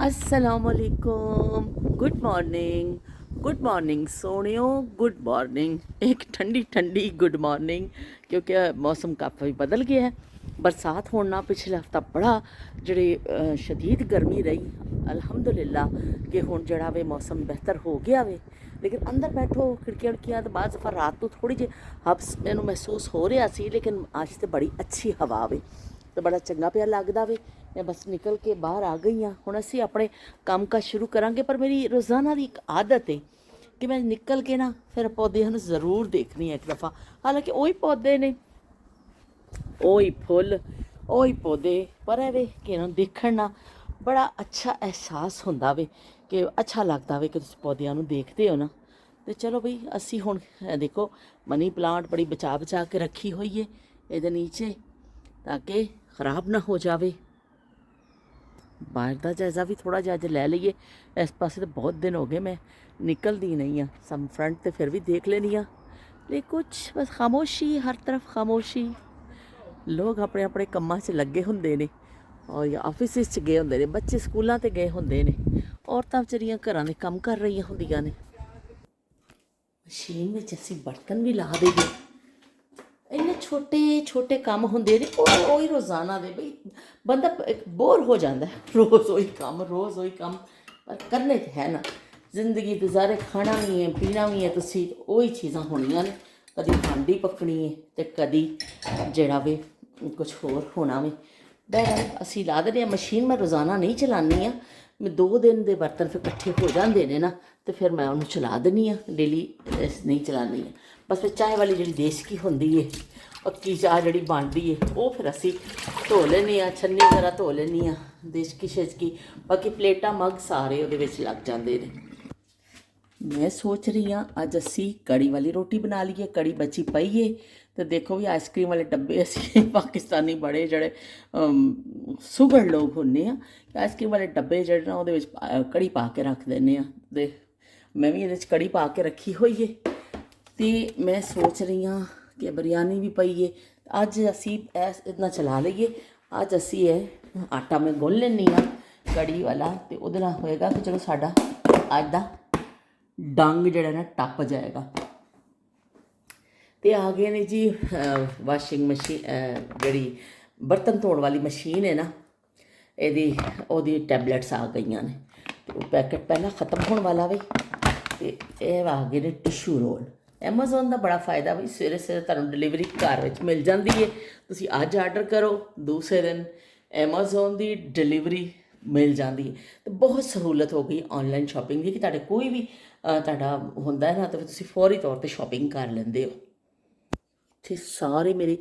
असलकुम। Good morning सोनियो। Good morning. एक ठंडी ठंडी गुड मॉर्निंग, क्योंकि मौसम काफ़ी बदल गया है। बरसात होना पिछले हफ्ता बड़ा जी शदीद गर्मी रही। अल्हम्दुलिल्लाह कि हुण जड़ा वे मौसम बेहतर हो गया वे, लेकिन अंदर बैठो खिड़कियां खिड़कियां तो बाद दफ़ा रात तो थोड़ी जी हब्स मैनू महसूस हो रहा सी, लेकिन अज तो बड़ी अच्छी हवा वे तो बड़ा चंगा पिया लगदा वे। मैं बस निकल के बाहर आ गई हाँ। हुण असीं अपने काम काज शुरू करांगे, पर मेरी रोज़ाना की एक आदत है कि मैं निकल के ना फिर पौधे जरूर देखनी है एक दफ़ा। हालांकि वही पौधे ने, वही फुल, वही पौधे, पर है वे कि ना देखण ना बड़ा अच्छा एहसास होंदा वे कि अच्छा लगता वे कि तुसीं पौधों नूं देखते हो ना। तो चलो बई असी हुण देखो मनी प्लांट बड़ी बचा बचा के रखी हुई है ये नीचे, ताकि ख़राब ना हो जाए। बाहर का जायज़ा भी थोड़ा जिहा अज लै लीए। इस पासे तो बहुत दिन हो गए मैं निकलती नहीं हाँ। सम फ्रंट तो फिर भी देख लेनी हाँ, लेकिन कुछ बस खामोशी, हर तरफ खामोशी। लोग अपने अपने कम्मां च लगे होंदे ने और या ऑफिस च गए होंदे ने, बच्चे स्कूलों ते गए होंदे ने, औरतां बेचारियां घरां दे कम्म कर रही होंदियां ने। मशीन में असीं बर्तन भी ला देईए। इन्ने छोटे छोटे काम होंदे ने, ही रोज़ाना दे बई बंदा बोर हो जाता है। रोज़ वही काम, रोज़ वही काम, पर करने तो है ना। जिंदगी गुजारे खाना भी है पीना भी है, तुसीं वही चीज़ां होनियां ने। कदी हांडी पकनी है तो कदी जड़ा वे कुछ होर होना वे। बहरहाल असीं ला दिंदे आं मशीन। मैं रोज़ाना नहीं चलानी हाँ, मैं 2 दिन के बर्तन फिर कट्ठे हो जाते हैं ना, तो फिर मैं उन्होंने चला दिंदी हाँ। डेली नहीं चलानी हाँ। बस फिर चाय वाली जी देसी होंदी है, पक्की चाह जी बनती है, वो फिर असी धो लें, छन्नी वगैरह धो लेनी हाँ देशकी शिजकी। बाकी प्लेटा मग सारे वो लग जाते हैं। मैं सोच रही हाँ अज असी कड़ी वाली रोटी बना लीए। कड़ी बची पई है तो देखो भी आइसक्रीम वाले डब्बे असी पाकिस्तानी बड़े जड़े सुगड़ लोग होंगे हाँ, आइसक्रीम वाले डब्बे जड़े ना वो कड़ी पा के रख दें। तो मैं भी ये कड़ी पा के रखी हुई है। तो मैं सोच रही हाँ कि बिरयानी भी पई है। अज असी इतना चला लीए। अज असी आटा मैं गुन लेनी हाँ कड़ी वाला, तो वो होएगा कि चलो साडा अज का डंग जड़ा ना टप जाएगा। तो आ गए ने जी वाशिंग मशीन जी बर्तन धोने वाली मशीन है ना, ये टैबलेट्स आ गई ने। तो पैकेट पहला ख़त्म होने वाला वे। तो ये आ गए ने टिशू रोल। एमाजोन का बड़ा फायदा बी सवेरे सवेरे तुहानूं डिलीवरी घर में मिल जाती है। तुसीं अज आर्डर करो, दूसरे दिन एमाजोन की डिलीवरी मिल जाती है। तो बहुत सहूलत हो गई ऑनलाइन शॉपिंग की कि तुहाडे कोई भी तुहाडा हुंदा है ना, तो तुसीं फौरी तौर पर शॉपिंग कर लेंदे हो। इत्थे सारे मेरे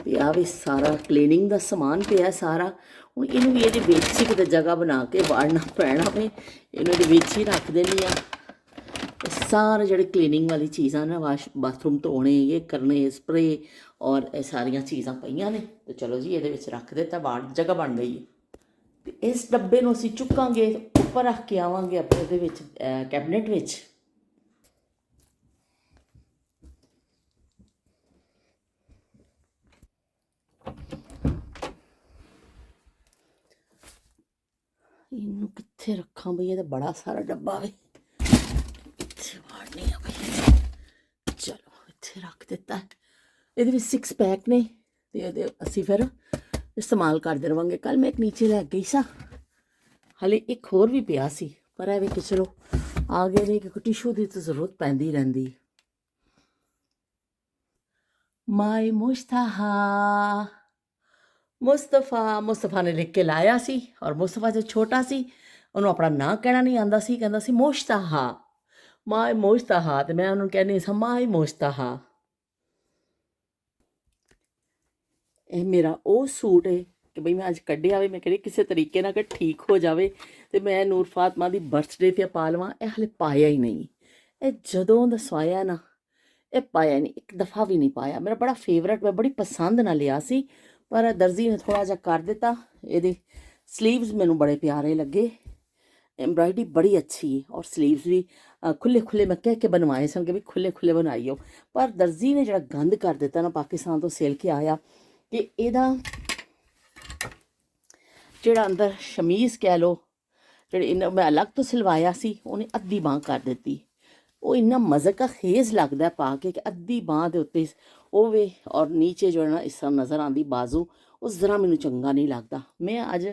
पिया वे सारा क्लीनिंग का समान पिया सारा। हुण इनूं भी ये विच ही किते जगह बना के वाड़ना पैना वे। इनूं ये विच ही रख देनी आ। सारे जड़े क्लीनिंग वाली चीज़ां ना, बाथरूम धोने, ये करने, स्प्रे और ये सारिया चीज़ां पईयां ने। तो चलो जी ये रख दिता, वाड़ जगह बन गई है। तो इस डब्बे नूं असीं चुकांगे, उपर रख के आवांगे अपने कैबिनेट विच। इनू कित्थे रखां बई, ये तो बड़ा सारा डब्बा वे, कित्थे वाड़नी है बई। चलो इत्थे रख दिता है। ये 6 पैक ने, तो असी फिर इस्तेमाल करते रहांगे। कल मैं एक नीचे लै गई सा, हाले एक होर भी पिया सी, पर है कि चलो आ गए ने, क्योंकि टिशू की तो जरूरत पैंदी रहिंदी। माई मुश्तहा मुस्तफा ने लिख के लाया सी, और मुस्तफा जो छोटा सी उन्होंने अपना नाम कहना नहीं आता सी, कहता सी मुश्तहा, माई मुश्तहा। तो मैं उन्होंने कहनी सा माई मुश्तहा। ये मेरा वो सूट है कि बई मैं अज कढ़िया वे, मैं कह किसी तरीके ना ठीक हो जाए तो मैं नूर फातमा की बर्थडे पर पा लवां। यह हाले पाया ही नहीं। ये जदों दा स्वाया ना, ये पाया नहीं, एक दफ़ा भी नहीं पाया। मेरा बड़ा फेवरेट, मैं बड़ी पसंद ना लिया सी, पर दर्जी ने थोड़ा जहा कर दिता। ये स्लीव्स मैनू बड़े प्यारे लगे, एम्ब्रॉयडरी बड़ी अच्छी है, और स्लीव्स भी खुले खुले मैं कह के बनवाए सन कि भी खुले खुले बनाइयो। पर दर्जी ने जरा गंद कर दिता ना, पाकिस्तान तो सिल के आया, कि एदा जड़ा अंदर शमीज़ कह लो ਜਿਹੜੇ ਇਹਨਾਂ ਮੈਂ ਅਲੱਗ ਤੋਂ ਸਿਲਵਾਇਆ ਸੀ ਉਹਨੇ ਅੱਧੀ ਬਾਂਹ ਕਰ ਦਿੱਤੀ। ਉਹ ਇੰਨਾ ਮਜ਼ਾ ਖੇਜ਼ ਲੱਗਦਾ ਪਾ ਕੇ ਕਿ ਅੱਧੀ ਬਾਂਹ ਦੇ ਉੱਤੇ ਉਹ ਵੇ ਔਰ ਨੀਚੇ ਜੋ ਹੈ ਨਾ ਇਸ ਤਰ੍ਹਾਂ ਨਜ਼ਰ ਆਉਂਦੀ ਬਾਜ਼ੂ, ਉਹ ਜ਼ਰਾ ਮੈਨੂੰ ਚੰਗਾ ਨਹੀਂ ਲੱਗਦਾ। ਮੈਂ ਅੱਜ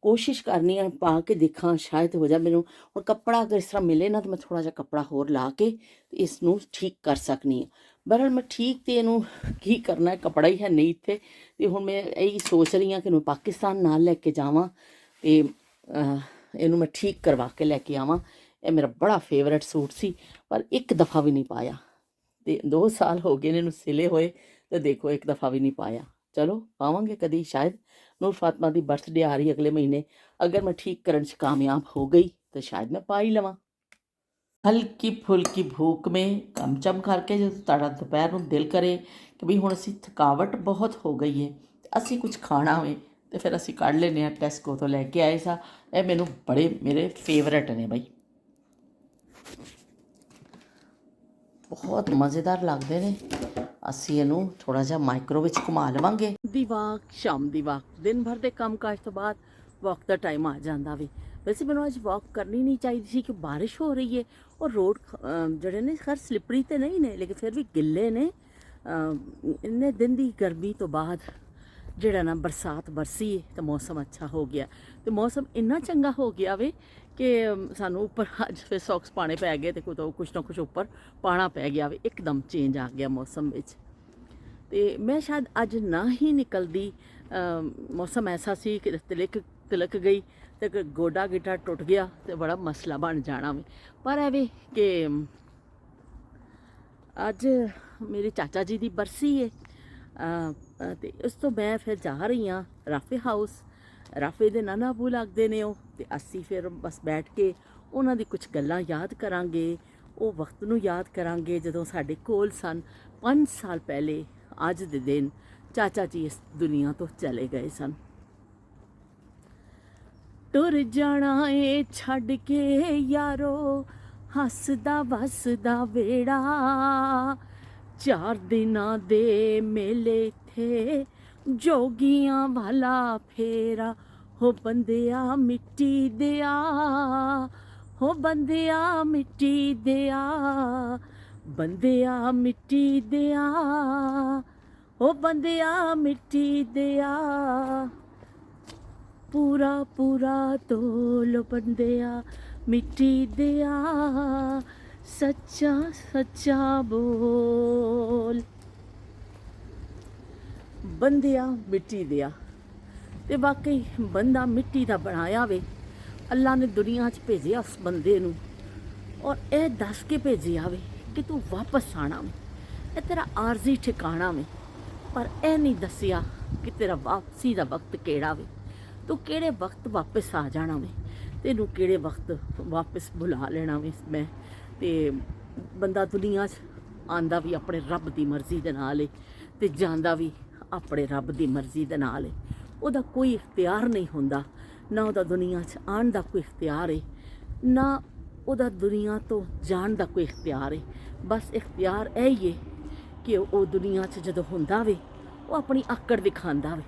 ਕੋਸ਼ਿਸ਼ ਕਰਨੀ ਆ ਪਾ ਕੇ ਦੇਖਾਂ ਸ਼ਾਇਦ ਹੋ ਜਾ। ਮੈਨੂੰ ਹੁਣ ਕੱਪੜਾ ਅਗਰ ਇਸ ਤਰ੍ਹਾਂ ਮਿਲੇ ਨਾ ਤਾਂ ਮੈਂ ਥੋੜ੍ਹਾ ਜਿਹਾ ਕੱਪੜਾ ਹੋਰ ਲਾ ਕੇ ਤੇ ਇਸ ਨੂੰ ਠੀਕ ਕਰ ਸਕਨੀ ਹਾਂ। ਬਹਰਹਾਲ ਮੈਂ ਠੀਕ ਤੇ ਇਹਨੂੰ ਕੀ ਕਰਨਾ, ਕੱਪੜਾ ਹੀ ਹੈ ਨਹੀਂ ਇੱਥੇ, ਤੇ ਹੁਣ ਮੈਂ ਇਹੀ ਸੋਚ ਰਹੀ ਹਾਂ ਕਿ ਇਹਨੂੰ ਪਾਕਿਸਤਾਨ ਨਾਲ ਲੈ ਕੇ ਜਾਵਾਂ ਤੇ ਇਹਨੂੰ ਮੈਂ ਠੀਕ ਕਰਵਾ ਕੇ ਲੈ ਕੇ ਆਵਾਂ। ਇਹ ਮੇਰਾ ਬੜਾ ਫੇਵਰੇਟ ਸੂਟ ਸੀ ਪਰ ਇੱਕ ਦਫਾ ਵੀ ਨਹੀਂ ਪਾਇਆ, ਤੇ 2 ਸਾਲ ਹੋ ਗਏ ਨੇ ਇਹਨੂੰ ਸਿਲੇ ਹੋਏ ਤੇ ਦੇਖੋ ਇੱਕ ਦਫਾ ਵੀ ਨਹੀਂ ਪਾਇਆ। ਚਲੋ ਪਾਵਾਂਗੇ ਕਦੀ, ਸ਼ਾयद ਨੂਰ फातिमा ਦੀ बर्थडे आ रही अगले महीने, अगर मैं ठीक करने च कामयाब हो गई तो शायद मैं पा ही लवां। हल्की फुल्की भूख में कम चम करके जो ਤੁਹਾਡਾ ਦੁਪਹਿਰ ਨੂੰ ਦਿਲ ਕਰੇ ਕਿ ਵੀ ਹੁਣ ਅਸੀਂ ਥਕਾਵਟ ਬਹੁਤ ਹੋ ਗਈ ਹੈ ਤੇ ਅਸੀਂ ਕੁਝ ਖਾਣਾ ਹੋਵੇ ਤੇ ਫਿਰ ਅਸੀਂ ਕੱਢ ਲੈਂਦੇ ਹਾਂ। ਟੈਸਕੋ ਤੋਂ ਲੈ ਕੇ ਆਏ ਸਾਂ, ਇਹ ਮੈਨੂੰ ਬੜੇ ਮੇਰੇ ਫੇਵਰੇਟ ਨੇ ਬਈ, ਬਹੁਤ ਮਜ਼ੇਦਾਰ ਲੱਗਦੇ ਨੇ। ਅਸੀਂ ਇਹਨੂੰ ਥੋੜ੍ਹਾ ਜਿਹਾ ਮਾਈਕਰੋ ਵਿੱਚ ਘੁਮਾ ਲਵਾਂਗੇ। ਦੀ ਵਾਕ, ਸ਼ਾਮ ਦੀ ਵਾਕ, ਦਿਨ ਭਰ ਦੇ ਕੰਮ ਕਾਜ ਤੋਂ ਬਾਅਦ ਵਾਕ ਦਾ ਟਾਈਮ ਆ ਜਾਂਦਾ ਵੇ। ਵੈਸੇ ਮੈਨੂੰ ਅੱਜ ਵਾਕ ਕਰਨੀ ਨਹੀਂ ਚਾਹੀਦੀ ਸੀ ਕਿ ਬਾਰਿਸ਼ ਹੋ ਰਹੀ ਹੈ ਔਰ ਰੋਡ ਜਿਹੜੇ ਨੇ ਖੈਰ ਸਲਿਪਰੀ ਤੇ ਨਹੀਂ ਨੇ ਲੇਕਿਨ ਫਿਰ ਵੀ ਗਿੱਲੇ ਨੇ। ਇੰਨੇ ਦਿਨ ਦੀ ਗਰਮੀ ਤੋਂ ਬਾਅਦ ਜਿਹੜਾ ਨਾ ਬਰਸਾਤ ਬਰਸੀ ਤਾਂ ਮੌਸਮ ਅੱਛਾ ਹੋ ਗਿਆ, ਤੇ ਮੌਸਮ ਇੰਨਾ ਚੰਗਾ ਹੋ ਗਿਆ ਵੇ ਕਿ ਸਾਨੂੰ ਉੱਪਰ ਅੱਜ ਫਿਰ ਸੌਕਸ ਪਾਣੇ ਪੈ ਗਏ ਤੇ ਕੁਛ ਨਾ ਕੁਛ ਉੱਪਰ ਪਾਣਾ ਪੈ ਗਿਆ ਵੇ। ਇੱਕਦਮ ਚੇਂਜ ਆ ਗਿਆ ਮੌਸਮ ਵਿੱਚ, ਤੇ ਮੈਂ ਸ਼ਾਇਦ ਅੱਜ ਨਾ ਹੀ ਨਿਕਲਦੀ। ਮੌਸਮ ਐਸਾ ਸੀ ਕਿ ਤਿਲਕ ਗਈ ਤੇ ਗੋਡਾ ਗਿੱਟਾ ਟੁੱਟ ਗਿਆ ਤੇ ਬੜਾ ਮਸਲਾ ਬਣ ਜਾਣਾ ਵੇ। ਪਰ ਐਵੇਂ ਕਿ ਅੱਜ ਮੇਰੇ ਚਾਚਾ ਜੀ ਦੀ ਬਰਸੀ ਹੈ ਤੇ ਉਸ ਤੋਂ ਮੈਂ ਫਿਰ ਜਾ ਰਹੀ ਹਾਂ ਰਾਫੇ ਹਾਊਸ। ਰਾਫੇ ਦੇ ਨਾਨਾ ਬੂ ਲੱਗਦੇ ਨੇ ਉਹ, ਤੇ ਅਸੀਂ ਫਿਰ ਬਸ ਬੈਠ ਕੇ ਉਹਨਾਂ ਦੀ ਕੁਝ ਗੱਲਾਂ ਯਾਦ ਕਰਾਂਗੇ, ਉਹ ਵਕਤ ਨੂੰ ਯਾਦ ਕਰਾਂਗੇ ਜਦੋਂ ਸਾਡੇ ਕੋਲ ਸਨ 5 ਸਾਲ ਪਹਿਲੇ ਅੱਜ ਦੇ ਦਿਨ ਚਾਚਾ ਜੀ ਇਸ ਦੁਨੀਆ ਤੋਂ ਚਲੇ ਗਏ ਸਨ। ਟੁਰ ਜਾਣਾ ਏ ਛੱਡ ਕੇ ਯਾਰੋ ਹੱਸਦਾ ਵਸਦਾ ਵੇੜਾ, 4 ਦਿਨਾਂ ਦੇ ਮੇਲੇ ਥੇ ਜੋਗੀਆਂ ਵਾਲਾ ਫੇਰਾ, ਹੋ ਬੰਦਿਆ ਮਿੱਟੀ ਦਿਆ, ਹੋ ਬੰਦਿਆ ਮਿੱਟੀ ਦਿਆ, ਬੰਦਿਆ ਮਿੱਟੀ ਦਿਆ, ਹੋ ਬੰਦਿਆ ਮਿੱਟੀ ਦਿਆ, ਪੂਰਾ ਪੂਰਾ ਤੋਲ ਬੰਦਿਆ ਮਿੱਟੀ ਦਿਆ, ਸੱਚਾ ਸੱਚਾ ਬੋਲ, ਬੰਦਿਆ ਮਿੱਟੀ ਦਿਆ। ਤੇ ਵਾਕਈ ਬੰਦਾ ਮਿੱਟੀ ਦਾ ਬਣਾਇਆ ਵੇ। ਅੱਲਾ ਨੇ ਦੁਨੀਆ 'ਚ ਭੇਜਿਆ ਉਸ ਬੰਦੇ ਨੂੰ ਔਰ ਇਹ ਦੱਸ ਕੇ ਭੇਜਿਆ ਵੇ ਕਿ ਤੂੰ ਵਾਪਸ ਆਣਾ ਵੇ, ਇਹ ਤੇਰਾ ਆਰਜ਼ੀ ਠਿਕਾਣਾ ਵੇ। ਪਰ ਇਹ ਨਹੀਂ ਦੱਸਿਆ ਕਿ ਤੇਰਾ ਵਾਪਸੀ ਦਾ ਵਕਤ ਕਿਹੜਾ ਵੇ, ਤੂੰ ਕਿਹੜੇ ਵਕਤ ਵਾਪਸ ਆ ਜਾਣਾ ਵੇ, ਤੈਨੂੰ ਕਿਹੜੇ ਵਕਤ ਵਾਪਸ ਬੁਲਾ ਲੈਣਾ ਵੇ ਮੈਂ। ਤੇ ਬੰਦਾ ਦੁਨੀਆ 'ਚ ਆਂਦਾ ਵੀ ਆਪਣੇ ਰੱਬ ਦੀ ਮਰਜ਼ੀ ਦੇ ਨਾਲ ਏ ਤੇ ਜਾਂਦਾ ਵੀ ਆਪਣੇ ਰੱਬ ਦੀ ਮਰਜ਼ੀ ਦੇ ਨਾਲ ਏ। ਉਹਦਾ ਕੋਈ ਇਖਤਿਆਰ ਨਹੀਂ ਹੁੰਦਾ, ਨਾ ਉਹਦਾ ਦੁਨੀਆ 'ਚ ਆਉਣ ਦਾ ਕੋਈ ਇਖਤਿਆਰ ਏ, ਨਾ ਉਹਦਾ ਦੁਨੀਆ ਤੋਂ ਜਾਣ ਦਾ ਕੋਈ ਇਖਤਿਆਰ ਏ। ਬਸ ਇਖਤਿਆਰ ਇਹ ਹੀ ਏ ਕਿ ਉਹ ਦੁਨੀਆ 'ਚ ਜਦੋਂ ਹੁੰਦਾ ਵੇ ਉਹ ਆਪਣੀ ਆਕੜ ਦਿਖਾਉਂਦਾ ਵੇ,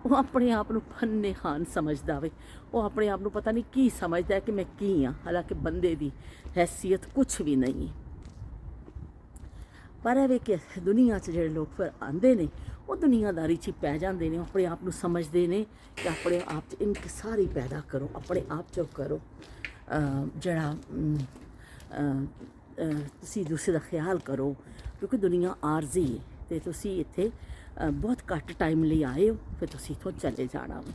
ਉਹ ਆਪਣੇ ਆਪ ਨੂੰ ਫੰਨੇ ਖਾਨ ਸਮਝਦਾ ਵੇ, ਉਹ ਆਪਣੇ ਆਪ ਨੂੰ ਪਤਾ ਨਹੀਂ ਕੀ ਸਮਝਦਾ ਕਿ ਮੈਂ ਕੀ ਹਾਂ, ਹਾਲਾਂਕਿ ਬੰਦੇ ਦੀ ਹੈਸੀਅਤ ਕੁਛ ਵੀ ਨਹੀਂ। ਪਰ ਇਹ ਵੇ ਕਿ ਦੁਨੀਆ 'ਚ ਜਿਹੜੇ ਲੋਕ ਫਿਰ ਆਉਂਦੇ ਨੇ ਉਹ ਦੁਨੀਆਦਾਰੀ 'ਚ ਪੈ ਜਾਂਦੇ ਨੇ, ਆਪਣੇ ਆਪ ਨੂੰ ਸਮਝਦੇ ਨੇ ਕਿ ਆਪਣੇ ਆਪ 'ਚ ਇਨਕਿਸਾਰੀ ਪੈਦਾ ਕਰੋ, ਆਪਣੇ ਆਪ 'ਚ ਕਰੋ ਜਿਹੜਾ ਤੁਸੀਂ ਦੂਸਰੇ ਦਾ ਖਿਆਲ ਕਰੋ, ਕਿਉਂਕਿ ਦੁਨੀਆ ਆਰਜ਼ੀ ਹੈ ਅਤੇ ਤੁਸੀਂ ਇੱਥੇ ਬਹੁਤ ਘੱਟ ਟਾਈਮ ਲਈ ਆਏ ਹੋ, ਫਿਰ ਤੁਸੀਂ ਇੱਥੋਂ ਚਲੇ ਜਾਣਾ ਵਾ।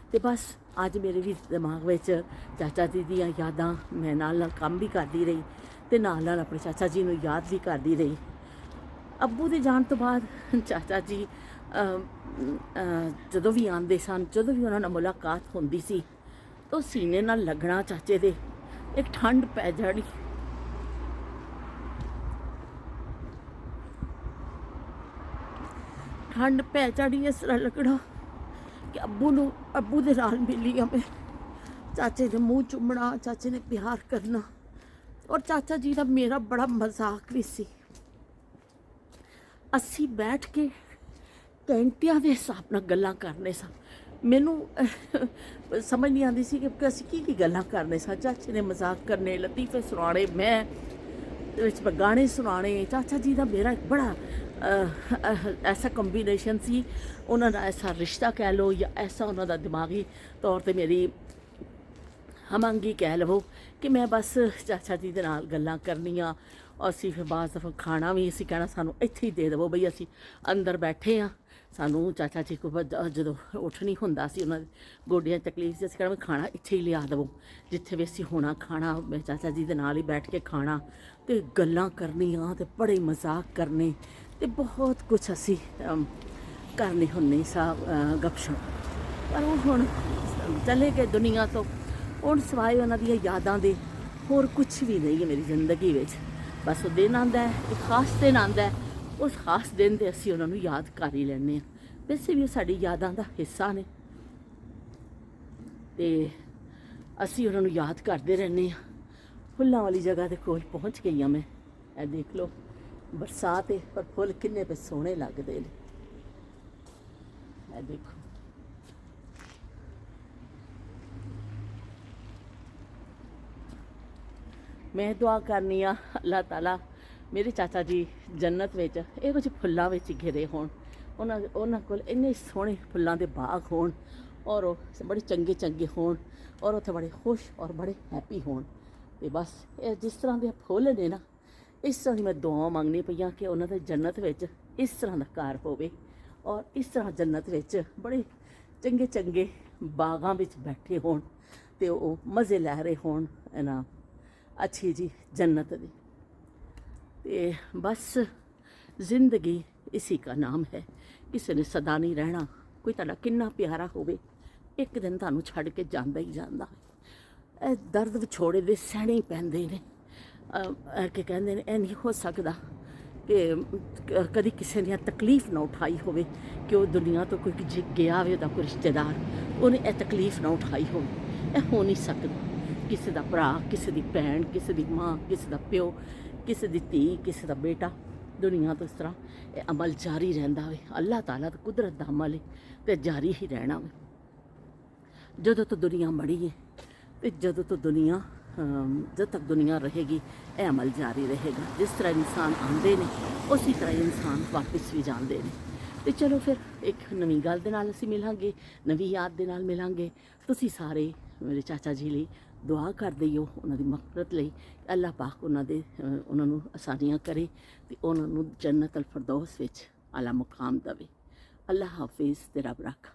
ਅਤੇ ਬਸ ਅੱਜ ਮੇਰੇ ਵੀ ਦਿਮਾਗ ਵਿੱਚ ਚਾਚਾ ਜੀ ਦੀਆਂ ਯਾਦਾਂ, ਮੈਂ ਨਾਲ ਨਾਲ ਕੰਮ ਵੀ ਕਰਦੀ ਰਹੀ ਅਤੇ ਨਾਲ ਨਾਲ ਆਪਣੇ ਚਾਚਾ ਜੀ ਨੂੰ ਯਾਦ ਵੀ ਕਰਦੀ ਰਹੀ। ਅੱਬੂ ਦੇ ਜਾਣ ਤੋਂ ਬਾਅਦ ਚਾਚਾ ਜੀ ਜਦੋਂ ਵੀ ਆਉਂਦੇ ਸਨ, ਜਦੋਂ ਵੀ ਉਹਨਾਂ ਨਾਲ ਮੁਲਾਕਾਤ ਹੁੰਦੀ ਸੀ ਤਾਂ ਸੀਨੇ ਨਾਲ ਲੱਗਣਾ ਚਾਚੇ ਦੇ, ਇੱਕ ਠੰਡ ਪੈ ਜਾਣੀ, ਠੰਡ ਪੈ ਜਾਣੀ, ਇਸ ਤਰ੍ਹਾਂ ਲੱਗਣਾ ਕਿ ਅੱਬੂ ਦੇ ਨਾਲ ਮਿਲੀ ਆ ਮੈਂ। ਚਾਚੇ ਦੇ ਮੂੰਹ ਚੁੰਮਣਾ, ਚਾਚੇ ਨੇ ਪਿਆਰ ਕਰਨਾ, ਔਰ ਚਾਚਾ ਜੀ ਦਾ ਮੇਰਾ ਬੜਾ ਮਜ਼ਾਕ ਵੀ ਸੀ। ਅਸੀਂ ਬੈਠ ਕੇ ਘੰਟਿਆਂ ਦੇ ਹਿਸਾਬ ਨਾਲ ਗੱਲਾਂ ਕਰਨੇ ਸਾਂ। ਮੈਨੂੰ ਸਮਝ ਨਹੀਂ ਆਉਂਦੀ ਸੀ ਕਿ ਅਸੀਂ ਕੀ ਗੱਲਾਂ ਕਰਨੇ ਸਾਂ। ਚਾਚੇ ਨੇ ਮਜ਼ਾਕ ਕਰਨੇ, ਲਤੀਫੇ ਸੁਣਾਉਣੇ, ਮੈਂ ਦੇ ਵਿੱਚ ਮੈਂ ਗਾਣੇ ਸੁਣਾਉਣੇ। ਚਾਚਾ ਜੀ ਦਾ ਮੇਰਾ ਇੱਕ ਬੜਾ ਐਸਾ ਕੰਬੀਨੇਸ਼ਨ ਸੀ, ਉਹਨਾਂ ਦਾ ਐਸਾ ਰਿਸ਼ਤਾ ਕਹਿ ਲਓ ਜਾਂ ਐਸਾ ਉਹਨਾਂ ਦਾ ਦਿਮਾਗੀ ਤੌਰ 'ਤੇ ਮੇਰੀ ਹਮਾਂਗੀ ਕਹਿ ਲਵੋ ਕਿ ਮੈਂ ਬਸ ਚਾਚਾ ਜੀ ਦੇ ਨਾਲ ਗੱਲਾਂ ਕਰਨੀਆਂ। ਅਸੀਂ ਫਿਰ ਬਾਅਦ ਦਫਾ ਖਾਣਾ ਵੀ ਅਸੀਂ ਕਹਿਣਾ ਸਾਨੂੰ ਇੱਥੇ ਹੀ ਦੇ ਦੇਵੋ ਬਈ, ਅਸੀਂ ਅੰਦਰ ਬੈਠੇ ਹਾਂ। ਸਾਨੂੰ ਚਾਚਾ ਜੀ ਕੋਲ ਜਦੋਂ ਉੱਠ ਨਹੀਂ ਹੁੰਦਾ ਸੀ, ਉਹਨਾਂ ਦੇ ਗੋਡਿਆਂ 'ਚ ਤਕਲੀਫ ਸੀ, ਅਸੀਂ ਕਹਿਣਾ ਵੀ ਖਾਣਾ ਇੱਥੇ ਹੀ ਲਿਆ ਦੇਵੋ ਜਿੱਥੇ ਵੀ ਅਸੀਂ ਹੋਣਾ ਖਾਣਾ। ਮੈਂ ਚਾਚਾ ਜੀ ਦੇ ਨਾਲ ਹੀ ਬੈਠ ਕੇ ਖਾਣਾ ਅਤੇ ਗੱਲਾਂ ਕਰਨੀਆਂ ਅਤੇ ਬੜੇ ਮਜ਼ਾਕ ਕਰਨੇ ਅਤੇ ਬਹੁਤ ਕੁਛ ਅਸੀਂ ਕਰਨੇ ਹੁੰਦੇ ਸਾਂ ਗੱਪਸ਼ਪ। ਪਰ ਉਹ ਹੁਣ ਚਲੇ ਗਏ ਦੁਨੀਆ ਤੋਂ। ਹੁਣ ਸਿਵਾਏ ਉਹਨਾਂ ਦੀਆਂ ਯਾਦਾਂ ਦੇ ਹੋਰ ਕੁਛ ਵੀ ਨਹੀਂ ਹੈ ਮੇਰੀ ਜ਼ਿੰਦਗੀ ਵਿੱਚ। ਬਸ ਉਹ ਦਿਨ ਆਉਂਦਾ ਹੈ, ਇੱਕ ਖਾਸ ਦਿਨ ਆਉਂਦਾ ਹੈ, ਉਸ ਖਾਸ ਦਿਨ 'ਤੇ ਅਸੀਂ ਉਹਨਾਂ ਨੂੰ ਯਾਦ ਕਰ ਹੀ ਲੈਂਦੇ ਹਾਂ। ਵੈਸੇ ਵੀ ਉਹ ਸਾਡੀ ਯਾਦਾਂ ਦਾ ਹਿੱਸਾ ਨੇ ਅਤੇ ਅਸੀਂ ਉਹਨਾਂ ਨੂੰ ਯਾਦ ਕਰਦੇ ਰਹਿੰਦੇ ਹਾਂ। ਫੁੱਲਾਂ ਵਾਲੀ ਜਗ੍ਹਾ ਦੇ ਕੋਲ ਪਹੁੰਚ ਗਈ ਹਾਂ ਮੈਂ। ਇਹ ਦੇਖ ਲਓ ਬਰਸਾਤ ਹੈ ਪਰ ਫੁੱਲ ਕਿੰਨੇ ਪੇ ਸੋਹਣੇ ਲੱਗਦੇ ਨੇ। ਇਹ ਦੇਖੋ ਮੈਂ ਦੁਆ ਕਰਨੀ ਆ ਅੱਲਾਹ ਤਾਲਾ ਮੇਰੇ ਚਾਚਾ ਜੀ ਜੰਨਤ ਵਿੱਚ ਇਹੋ ਜਿਹੇ ਫੁੱਲਾਂ ਵਿੱਚ ਘਿਰੇ ਹੋਣ। ਉਹਨਾਂ ਕੋਲ ਇੰਨੇ ਸੋਹਣੇ ਫੁੱਲਾਂ ਦੇ ਬਾਗ ਹੋਣ ਔਰ ਉਹ ਬੜੇ ਚੰਗੇ ਚੰਗੇ ਹੋਣ ਔਰ ਉੱਥੇ ਬੜੇ ਖੁਸ਼ ਔਰ ਬੜੇ ਹੈਪੀ ਹੋਣ। ਅਤੇ ਬਸ ਇਹ ਜਿਸ ਤਰ੍ਹਾਂ ਦੇ ਫੁੱਲ ਨੇ ਨਾ, ਇਸ ਤਰ੍ਹਾਂ ਦੀ ਮੈਂ ਦੁਆ ਮੰਗਣੀ ਪਈਆਂ ਕਿ ਉਹਨਾਂ ਦੇ ਜੰਨਤ ਵਿੱਚ ਇਸ ਤਰ੍ਹਾਂ ਦਾ ਘਰ ਹੋਵੇ ਔਰ ਇਸ ਤਰ੍ਹਾਂ ਜੰਨਤ ਵਿੱਚ ਬੜੇ ਚੰਗੇ ਚੰਗੇ ਬਾਗਾਂ ਵਿੱਚ ਬੈਠੇ ਹੋਣ ਅਤੇ ਉਹ ਮਜ਼ੇ ਲੈ ਰਹੇ ਹੋਣ ਇਹਨਾਂ ਅੱਛੀ ਜੀ जन्नत दी। ते बस जिंदगी इसी का नाम है, किसी ने सदा नहीं रहना। कोई तुहाडा किन्ना प्यारा होवे एक दिन तुहानूं छड्ड के जांदा ही जांदा। ਇਹ दर्द विछोड़े दे सहने ही पैंदे ने। कि कहंदे ने ਇਹ नहीं हो सकता कि कभी किसी ने तकलीफ ना उठाई होवे कि वो दुनिया तो कोई गया होवे दा कोई रिश्तेदार उन्हें यह तकलीफ ना उठाई हो। यह हो नहीं सकता। किसी का भरा, किसी की भैन, किसी की माँ, किसी का प्यो, किसी की धी, किसी का बेटा, दुनिया तो इस तरह यह अमल जारी रहिंदा वे। अल्लाह ताला तो कुदरत का अमल है तो जारी ही रहना वे। जदों तो दुनिया बड़ी है तो जदों तो दुनिया जब तक दुनिया रहेगी यह अमल जारी रहेगा। जिस तरह इंसान आते हैं उसी तरह इंसान वापस भी जाते हैं। तो चलो फिर एक नवीं गल दे नाल असीं मिलांगे, नवीं याद दे नाल मिलांगे। तुसीं सारे मेरे चाचा जी लई दुआ कर दिओ, उन्हां दी मग़फ़िरत लई। अल्लाह पाक उन्हां नूं आसानियां करे ते उन्हां नूं जन्नत अल फिरदौस विच आला मुकाम देवे। अल्लाह हाफिज़ ते रब रख।